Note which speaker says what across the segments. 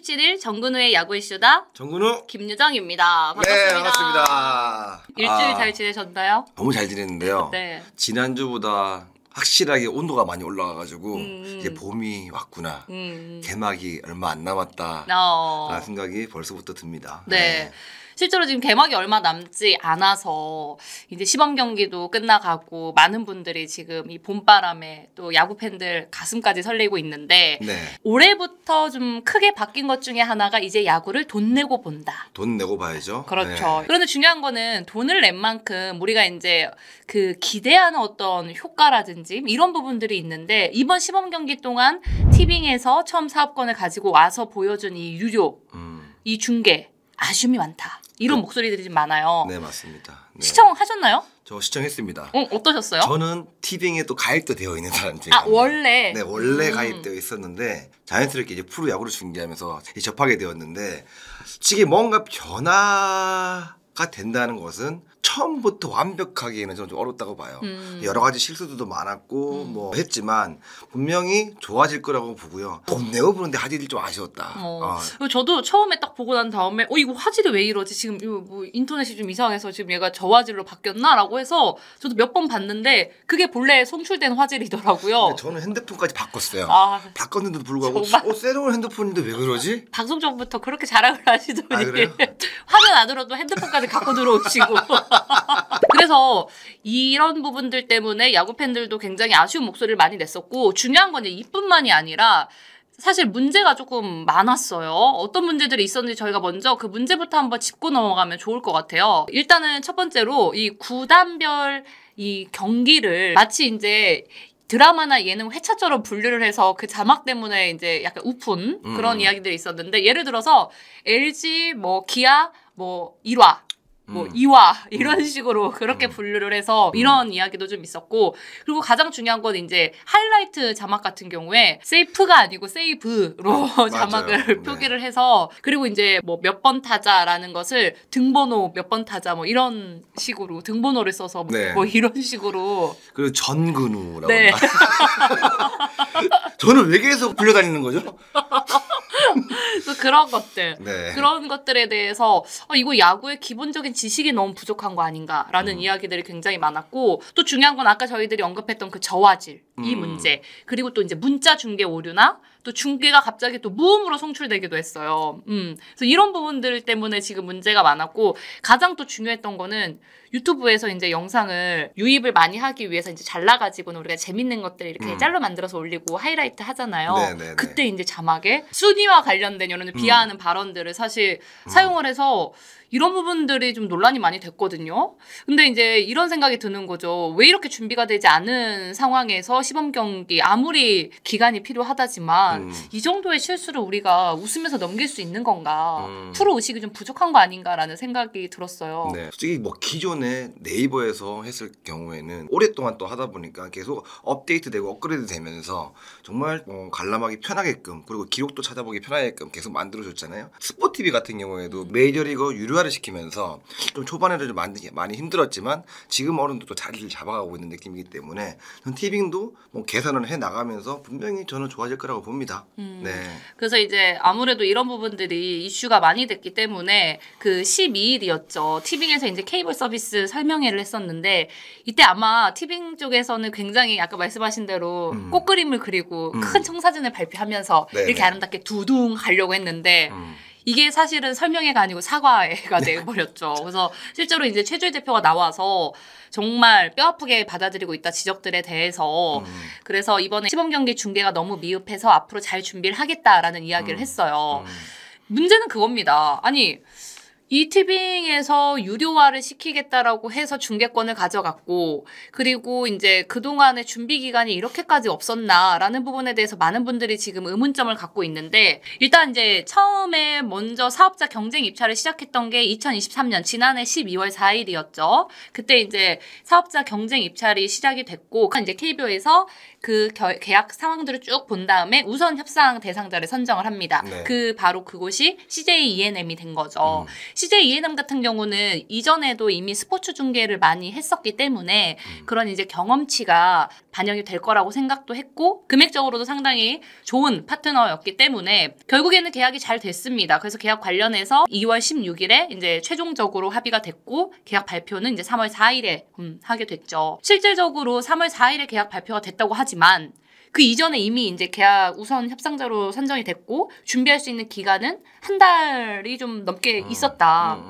Speaker 1: 17일 정근우의 야구 이슈다.
Speaker 2: 정근우
Speaker 1: 김유정입니다. 반갑습니다.
Speaker 2: 네, 반갑습니다.
Speaker 1: 일주일 잘 지내셨나요?
Speaker 2: 너무 잘 지냈는데요.
Speaker 1: 네.
Speaker 2: 지난주보다 확실하게 온도가 많이 올라가가지고 이제 봄이 왔구나. 개막이 얼마 안 남았다. 라는 생각이 벌써부터 듭니다.
Speaker 1: 네. 실제로 지금 개막이 얼마 남지 않아서 이제 시범 경기도 끝나가고 많은 분들이 지금 이 봄바람에 또 야구 팬들 가슴까지 설레고 있는데
Speaker 2: 네.
Speaker 1: 올해부터 좀 크게 바뀐 것 중에 하나가 이제 야구를 돈 내고 본다.
Speaker 2: 돈 내고 봐야죠.
Speaker 1: 그렇죠.
Speaker 2: 네.
Speaker 1: 그런데 중요한 거는 돈을 낸 만큼 우리가 이제 그 기대하는 어떤 효과라든지 이런 부분들이 있는데 이번 시범 경기 동안 티빙에서 처음 사업권을 가지고 와서 보여준 이 유료, 이 중계 아쉬움이 많다. 이런 목소리들이 좀 많아요.
Speaker 2: 네, 맞습니다. 네.
Speaker 1: 시청하셨나요?
Speaker 2: 저 시청했습니다.
Speaker 1: 어떠셨어요?
Speaker 2: 저는 티빙에 또 가입도 되어 있는 사람 중에
Speaker 1: 원래?
Speaker 2: 네, 원래 가입되어 있었는데 자연스럽게 이제 프로 야구를 중계하면서 접하게 되었는데 이게 뭔가 변화가 된다는 것은 처음부터 완벽하기에는 저는 좀 어렵다고 봐요. 여러 가지 실수도 많았고 뭐 했지만 분명히 좋아질 거라고 보고요. 돈 내고 보는데 화질이 좀 아쉬웠다.
Speaker 1: 저도 처음에 딱 보고 난 다음에 이거 화질이 왜 이러지? 지금 이거 뭐 인터넷이 좀 이상해서 지금 얘가 저화질로 바뀌었나라고 해서 저도 몇 번 봤는데 그게 본래 송출된 화질이더라고요.
Speaker 2: 저는 핸드폰까지 바꿨어요. 바꿨는데도 불구하고 새로운 핸드폰인데 왜 그러지?
Speaker 1: 방송 전부터 그렇게 자랑을 하시더니
Speaker 2: 그래요?
Speaker 1: 화면 안으로도 핸드폰까지 갖고 들어오시고 그래서 이런 부분들 때문에 야구 팬들도 굉장히 아쉬운 목소리를 많이 냈었고 중요한 건 이뿐만이 아니라 사실 문제가 조금 많았어요. 어떤 문제들이 있었는지 저희가 먼저 그 문제부터 한번 짚고 넘어가면 좋을 것 같아요. 일단은 첫 번째로 이 구단별 이 경기를 마치 이제 드라마나 예능 회차처럼 분류를 해서 그 자막 때문에 이제 약간 우픈 그런 이야기들이 있었는데 예를 들어서 LG 뭐 기아 뭐 1화 뭐 2화 이런 식으로 그렇게 분류를 해서 이런 이야기도 좀 있었고 그리고 가장 중요한 건 이제 하이라이트 자막 같은 경우에 세이프가 아니고 세이브로 자막을 표기를 해서 그리고 이제 뭐 몇 번 타자라는 것을 등번호 몇 번 타자 뭐 이런 식으로 등번호를 써서 뭐 이런 식으로
Speaker 2: 그리고 전근우라고
Speaker 1: 네.
Speaker 2: 저는 외계에서 불려다니는 거죠?
Speaker 1: 그런 것들
Speaker 2: 네.
Speaker 1: 그런 것들에 대해서 이거 야구의 기본적인 지식이 너무 부족한 거 아닌가라는 이야기들이 굉장히 많았고 또 중요한 건 아까 저희들이 언급했던 그 저화질 이 문제 그리고 또 이제 문자 중계 오류나 또 중계가 갑자기 또 무음으로 송출되기도 했어요. 그래서 이런 부분들 때문에 지금 문제가 많았고 가장 또 중요했던 거는 유튜브에서 이제 영상을 유입을 많이 하기 위해서 이제 잘라가지고는 우리가 재밌는 것들 이렇게 짤로 만들어서 올리고 하이라이트 하잖아요.
Speaker 2: 네네네.
Speaker 1: 그때 이제 자막에 순위와 관련된 이런 비하하는 발언들을 사실 사용을 해서 이런 부분들이 좀 논란이 많이 됐거든요. 근데 이제 이런 생각이 드는 거죠. 왜 이렇게 준비가 되지 않은 상황에서 시범 경기 아무리 기간이 필요하다지만 이 정도의 실수를 우리가 웃으면서 넘길 수 있는 건가? 프로 의식이 좀 부족한 거 아닌가라는 생각이 들었어요.
Speaker 2: 네. 솔직히 뭐 기존에 네이버에서 했을 경우에는 오랫동안 또 하다 보니까 계속 업데이트되고 업그레이드 되면서 정말 관람하기 편하게끔 그리고 기록도 찾아보기 편하게끔 계속 만들어줬잖아요. 스포티비 같은 경우에도 메이저리그 유료화를 시키면서 좀 초반에는 좀 만들기 많이 힘들었지만 지금 어느 정도 또 자리를 잡아가고 있는 느낌이기 때문에 전 티빙도 뭐 개선을 해 나가면서 분명히 저는 좋아질 거라고 봅니다. 네.
Speaker 1: 그래서 이제 아무래도 이런 부분들이 이슈가 많이 됐기 때문에 그 12일이었죠. 티빙에서 이제 케이블 서비스 설명회를 했었는데 이때 아마 티빙 쪽에서는 굉장히 아까 말씀하신 대로 꽃그림을 그리고 큰 청사진을 발표하면서 이렇게 아름답게 두둥 가려고 했는데 이게 사실은 설명회가 아니고 사과회가 돼버렸죠. 그래서 실제로 이제 최주일 대표가 나와서 정말 뼈아프게 받아들이고 있다 지적들에 대해서 그래서 이번에 시범 경기 중계가 너무 미흡해서 앞으로 잘 준비를 하겠다라는 이야기를 했어요. 문제는 그겁니다. 아니 이 티빙에서 유료화를 시키겠다라고 해서 중계권을 가져갔고 그리고 이제 그동안의 준비 기간이 이렇게까지 없었나라는 부분에 대해서 많은 분들이 지금 의문점을 갖고 있는데 일단 이제 처음에 먼저 사업자 경쟁 입찰을 시작했던 게 2023년 지난해 12월 4일이었죠. 그때 이제 사업자 경쟁 입찰이 시작이 됐고 이제 KBO에서 그 계약 상황들을 쭉 본 다음에 우선 협상 대상자를 선정을 합니다. 그 바로 그곳이 CJ E&M이 된 거죠. CJ ENM 같은 경우는 이전에도 이미 스포츠 중계를 많이 했었기 때문에 그런 이제 경험치가 반영이 될 거라고 생각도 했고 금액적으로도 상당히 좋은 파트너였기 때문에 결국에는 계약이 잘 됐습니다. 그래서 계약 관련해서 2월 16일에 이제 최종적으로 합의가 됐고 계약 발표는 이제 3월 4일에 하게 됐죠. 실질적으로 3월 4일에 계약 발표가 됐다고 하지만 그 이전에 이미 이제 계약 우선 협상자로 선정이 됐고 준비할 수 있는 기간은 한 달이 좀 넘게 있었다.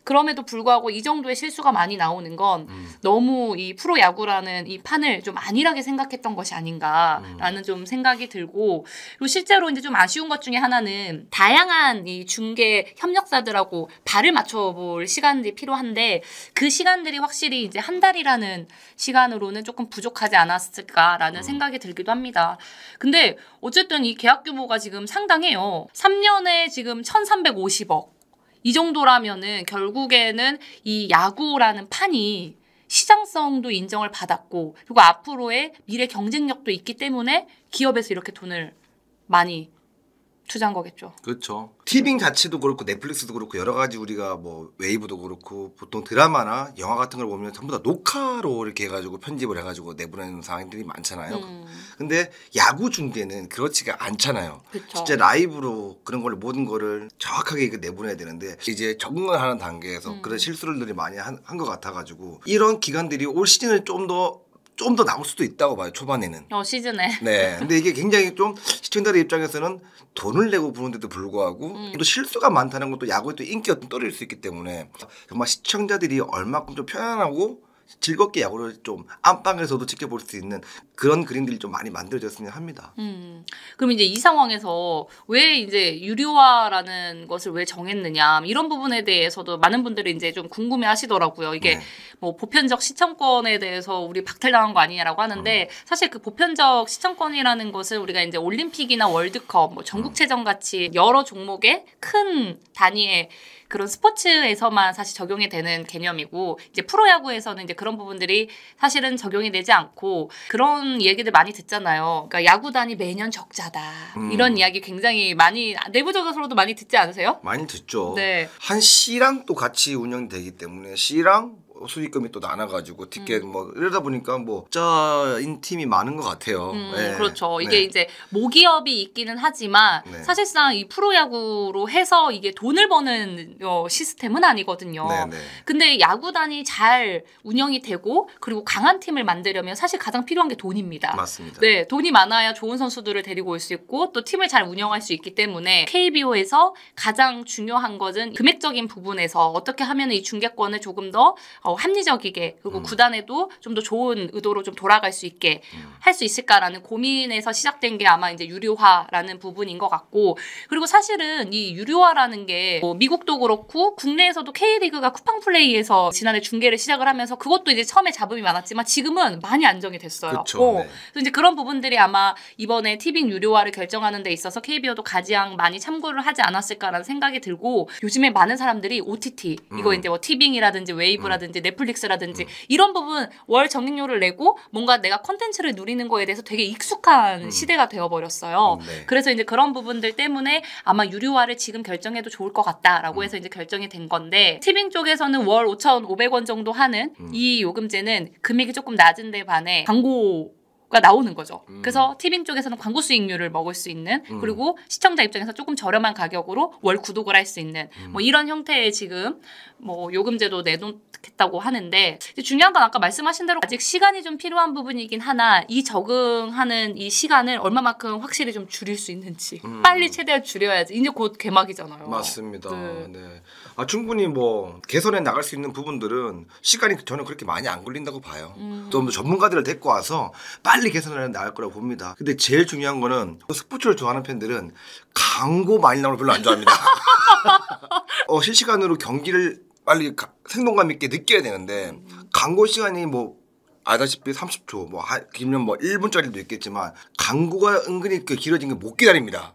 Speaker 1: 그럼에도 불구하고 이 정도의 실수가 많이 나오는 건 너무 이 프로야구라는 이 판을 좀 안일하게 생각했던 것이 아닌가라는 좀 생각이 들고 그리고 실제로 이제 좀 아쉬운 것 중에 하나는 다양한 이 중계 협력사들하고 발을 맞춰볼 시간들이 필요한데 그 시간들이 확실히 이제 한 달이라는 시간으로는 조금 부족하지 않았을까라는 생각이 들기도 합니다. 근데 어쨌든 이 계약 규모가 지금 상당해요. 3년에 지금 1,350억. 이 정도라면은 결국에는 이 야구라는 판이 시장성도 인정을 받았고 그리고 앞으로의 미래 경쟁력도 있기 때문에 기업에서 이렇게 돈을 많이 투자한 거겠죠.
Speaker 2: 그렇죠. 티빙 자체도 그렇고 넷플릭스도 그렇고 여러 가지 우리가 뭐 웨이브도 그렇고 보통 드라마나 영화 같은 걸 보면 전부 다 녹화로 이렇게 해가지고 편집을 해가지고 내보내는 상황들이 많잖아요. 근데 야구 중계는 그렇지가 않잖아요.
Speaker 1: 그쵸.
Speaker 2: 진짜 라이브로 그런 걸 모든 거를 정확하게 내보내야 되는데 이제 적응을 하는 단계에서 그런 실수를 많이 한 것 같아가지고 이런 기간들이 올 시즌을 좀 더 남을 수도 있다고 봐요. 초반에는.
Speaker 1: 시즌에.
Speaker 2: 네. 근데 이게 굉장히 좀 시청자들 입장에서는 돈을 내고 보는데도 불구하고 또 실수가 많다는 것도 야구에 또 인기가 좀 떨어질 수 있기 때문에 정말 시청자들이 얼마큼 좀 편안하고 즐겁게 야구를 좀 안방에서도 지켜볼 수 있는 그런 그림들이 좀 많이 만들어졌으면 합니다.
Speaker 1: 그럼 이제 이 상황에서 왜 이제 유료화라는 것을 왜 정했느냐 이런 부분에 대해서도 많은 분들이 이제 좀 궁금해 하시더라고요. 이게
Speaker 2: 네.
Speaker 1: 뭐 보편적 시청권에 대해서 우리 박탈당한 거 아니냐라고 하는데 사실 그 보편적 시청권이라는 것을 우리가 이제 올림픽이나 월드컵, 뭐 전국체전 같이 여러 종목의 큰 단위의 그런 스포츠에서만 사실 적용이 되는 개념이고 이제 프로야구에서는 이제 그런 부분들이 사실은 적용이 되지 않고 그런 얘기들 많이 듣잖아요. 그러니까 야구단이 매년 적자다. 이런 이야기 굉장히 많이 내부적으로도 많이 듣지 않으세요?
Speaker 2: 많이 듣죠.
Speaker 1: 네.
Speaker 2: 한 C랑 또 같이 운영되기 때문에 C랑 수익금이 또 나눠가지고 티켓 뭐 이러다 보니까 뭐 적자인 팀이 많은 것 같아요. 네.
Speaker 1: 그렇죠. 이게
Speaker 2: 네.
Speaker 1: 이제 모기업이 있기는 하지만
Speaker 2: 네.
Speaker 1: 사실상 이 프로야구로 해서 이게 돈을 버는 시스템은 아니거든요.
Speaker 2: 네, 네.
Speaker 1: 근데 야구단이 잘 운영이 되고 그리고 강한 팀을 만들려면 사실 가장 필요한 게 돈입니다.
Speaker 2: 맞습니다.
Speaker 1: 네, 돈이 많아야 좋은 선수들을 데리고 올 수 있고 또 팀을 잘 운영할 수 있기 때문에 KBO에서 가장 중요한 것은 금액적인 부분에서 어떻게 하면 이 중계권을 조금 더 합리적이게 그리고 구단에도 좀 더 좋은 의도로 좀 돌아갈 수 있게 할 수 있을까라는 고민에서 시작된 게 아마 이제 유료화라는 부분인 것 같고 그리고 사실은 이 유료화라는 게 뭐 미국도 그렇고 국내에서도 K리그가 쿠팡 플레이에서 지난해 중계를 시작을 하면서 그것도 이제 처음에 잡음이 많았지만 지금은 많이 안정이 됐어요.
Speaker 2: 그쵸, 네.
Speaker 1: 그래서 이제 그런 부분들이 아마 이번에 티빙 유료화를 결정하는 데 있어서 KBO도 가장 많이 참고를 하지 않았을까라는 생각이 들고 요즘에 많은 사람들이 OTT 이거 이제 뭐 티빙이라든지 웨이브라든지 넷플릭스라든지 이런 부분 월 정액료를 내고 뭔가 내가 콘텐츠를 누리는 거에 대해서 되게 익숙한 시대가 되어버렸어요.
Speaker 2: 네.
Speaker 1: 그래서 이제 그런 부분들 때문에 아마 유료화를 지금 결정해도 좋을 것 같다라고 해서 이제 결정이 된 건데 티빙 쪽에서는 월 5,500원 정도 하는 이 요금제는 금액이 조금 낮은데 반해 광고가 나오는 거죠. 그래서 티빙 쪽에서는 광고 수익률을 먹을 수 있는 그리고 시청자 입장에서 조금 저렴한 가격으로 월 구독을 할 수 있는 뭐 이런 형태의 지금 뭐 요금제도 내놓겠다고 하는데 중요한 건 아까 말씀하신 대로 아직 시간이 좀 필요한 부분이긴 하나 이 적응하는 이 시간을 얼마만큼 확실히 좀 줄일 수 있는지 빨리 최대한 줄여야지. 이제 곧 개막이잖아요.
Speaker 2: 맞습니다.
Speaker 1: 네.
Speaker 2: 네. 충분히 뭐 개선해 나갈 수 있는 부분들은 시간이 저는 그렇게 많이 안 걸린다고 봐요. 좀 더 전문가들을 데리고 와서 빨리 개선해 나갈 거라고 봅니다. 근데 제일 중요한 거는 스포츠를 좋아하는 팬들은 광고 많이 나오는 걸 별로 안 좋아합니다. 실시간으로 경기를 빨리 생동감 있게 느껴야 되는데 광고 시간이 뭐 아다시피 30초 뭐 길면 뭐 1분짜리도 있겠지만 광고가 은근히 길어진 게 못 기다립니다.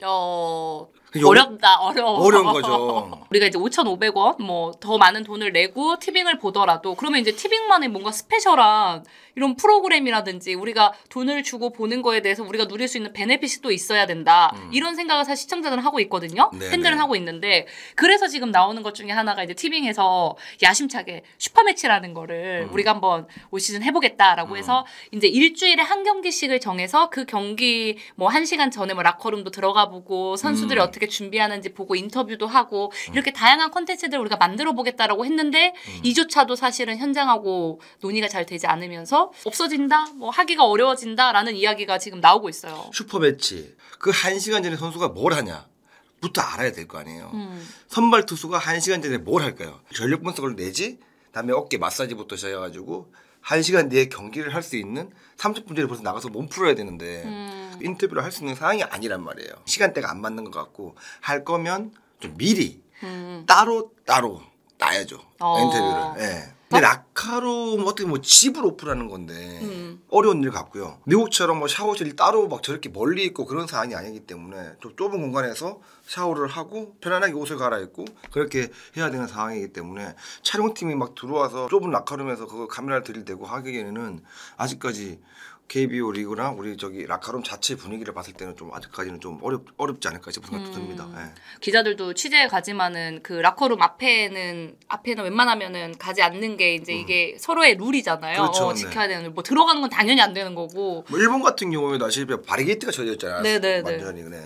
Speaker 1: 어렵다, 어려워.
Speaker 2: 어려운 거죠.
Speaker 1: 우리가 이제 5,500원 뭐 더 많은 돈을 내고 티빙을 보더라도 그러면 이제 티빙만의 뭔가 스페셜한 이런 프로그램이라든지 우리가 돈을 주고 보는 거에 대해서 우리가 누릴 수 있는 베네핏이 또 있어야 된다. 이런 생각을 사실 시청자들은 하고 있거든요.
Speaker 2: 네네.
Speaker 1: 팬들은 하고 있는데 그래서 지금 나오는 것 중에 하나가 이제 티빙에서 야심차게 슈퍼매치라는 거를 우리가 한번 올 시즌 해보겠다라고 해서 이제 일주일에 한 경기씩을 정해서 그 경기 뭐 1시간 전에 뭐 라커룸도 들어가 보고 선수들이 어떻게 준비하는지 보고 인터뷰도 하고 이렇게 다양한 콘텐츠들을 우리가 만들어 보겠다라고 했는데 이조차도 사실은 현장하고 논의가 잘 되지 않으면서 없어진다, 뭐 하기가 어려워진다라는 이야기가 지금 나오고 있어요.
Speaker 2: 슈퍼매치 그 1시간 전에 선수가 뭘 하냐 부터 알아야 될 거 아니에요. 선발 투수가 1시간 전에 뭘 할까요? 전력 분석을 내지, 다음에 어깨 마사지부터 시작해가지고 1시간 뒤에 경기를 할 수 있는 30분 전에 벌써 나가서 몸 풀어야 되는데 인터뷰를 할 수 있는 상황이 아니란 말이에요. 시간대가 안 맞는 것 같고 할 거면 좀 미리 따로 놔야죠. 인터뷰를. 예. 근데 라카로 뭐 어떻게 뭐 집을 오픈하는 건데 어려운 일 같고요. 미국처럼 뭐 샤워실 따로 막 저렇게 멀리 있고 그런 상황이 아니기 때문에 좀 좁은 공간에서 샤워를 하고 편안하게 옷을 갈아입고 그렇게 해야 되는 상황이기 때문에 촬영팀이 막 들어와서 좁은 라카룸에서 그 카메라를 들이대고 하기에는 아직까지 KBO 리그나 우리 저기 라카룸 자체 분위기를 봤을 때는 좀 아직까지는 좀 어렵지 않을까 싶은 생각도 듭니다. 예.
Speaker 1: 기자들도 취재에 가지만은 그 라커룸 앞에는 웬만하면은 가지 않는 게 이제 이게 서로의 룰이잖아요.
Speaker 2: 그렇죠,
Speaker 1: 지켜야 되는 뭐 들어가는 건 당연히 안 되는 거고.
Speaker 2: 뭐 일본 같은 경우에도 아시다시피 바리게이트가 쳐져 있잖아요.
Speaker 1: 네네네.
Speaker 2: 완전히 네.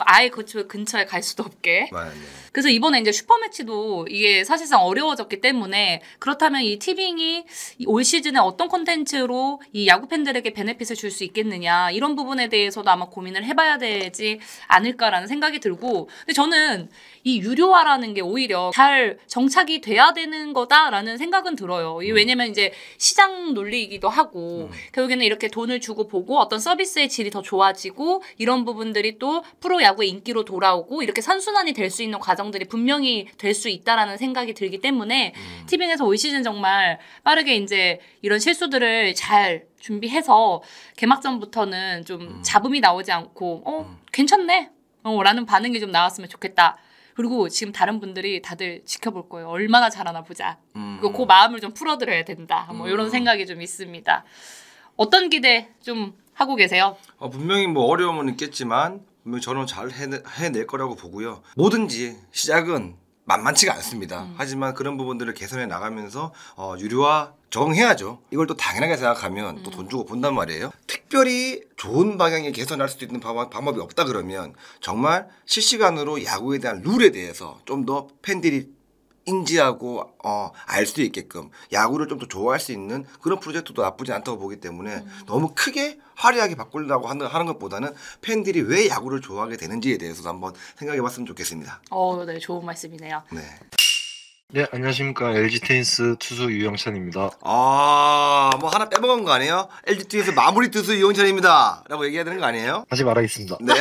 Speaker 1: 아예 그 근처에 갈 수도 없게.
Speaker 2: 맞네.
Speaker 1: 그래서 이번에 이제 슈퍼매치도 이게 사실상 어려워졌기 때문에 그렇다면 이 티빙이 올 시즌에 어떤 콘텐츠로 이 야구 팬들에게 베네핏을 줄 수 있겠느냐 이런 부분에 대해서도 아마 고민을 해봐야 되지 않을까라는 생각이 들고 근데 저는 이 유료화라는 게 오히려 잘 정착이 돼야 되는 거다라는 생각은 들어요. 왜냐면 이제 시장 논리이기도 하고 결국에는 이렇게 돈을 주고 보고 어떤 서비스의 질이 더 좋아지고 이런 부분들이 또 프로야구의 인기로 돌아오고 이렇게 선순환이 될 수 있는 과정들이 분명히 될 수 있다라는 생각이 들기 때문에 티빙에서 올 시즌 정말 빠르게 이제 이런 실수들을 잘 준비해서 개막전부터는 좀 잡음이 나오지 않고 괜찮네 라는 반응이 좀 나왔으면 좋겠다. 그리고 지금 다른 분들이 다들 지켜볼 거예요. 얼마나 잘하나 보자. 그리고 그 마음을 좀 풀어드려야 된다. 뭐 이런 생각이 좀 있습니다. 어떤 기대 좀 하고 계세요?
Speaker 2: 분명히 뭐 어려움은 있겠지만 분명히 저는 잘 해낼 거라고 보고요. 뭐든지 시작은 만만치가 않습니다. 하지만 그런 부분들을 개선해 나가면서 유료화 적응해야죠. 이걸 또 당연하게 생각하면 또 돈 주고 본단 말이에요. 특별히 좋은 방향에 개선할 수도 있는 방법이 없다 그러면 정말 실시간으로 야구에 대한 룰에 대해서 좀 더 팬들이 인지하고 알 수 있게끔 야구를 좀 더 좋아할 수 있는 그런 프로젝트도 나쁘지 않다고 보기 때문에 너무 크게 화려하게 바꾸려고 하는 것보다는 팬들이 왜 야구를 좋아하게 되는지에 대해서도 한번 생각해 봤으면 좋겠습니다.
Speaker 1: 네, 좋은 말씀이네요.
Speaker 2: 네.
Speaker 3: 네, 안녕하십니까. LG 트윈스 투수 유영찬입니다.
Speaker 2: 뭐 하나 빼먹은 거 아니에요? LG 트윈스 마무리 투수 이용찬입니다 라고 얘기해야 되는 거 아니에요?
Speaker 3: 다시 말하겠습니다.
Speaker 2: 네.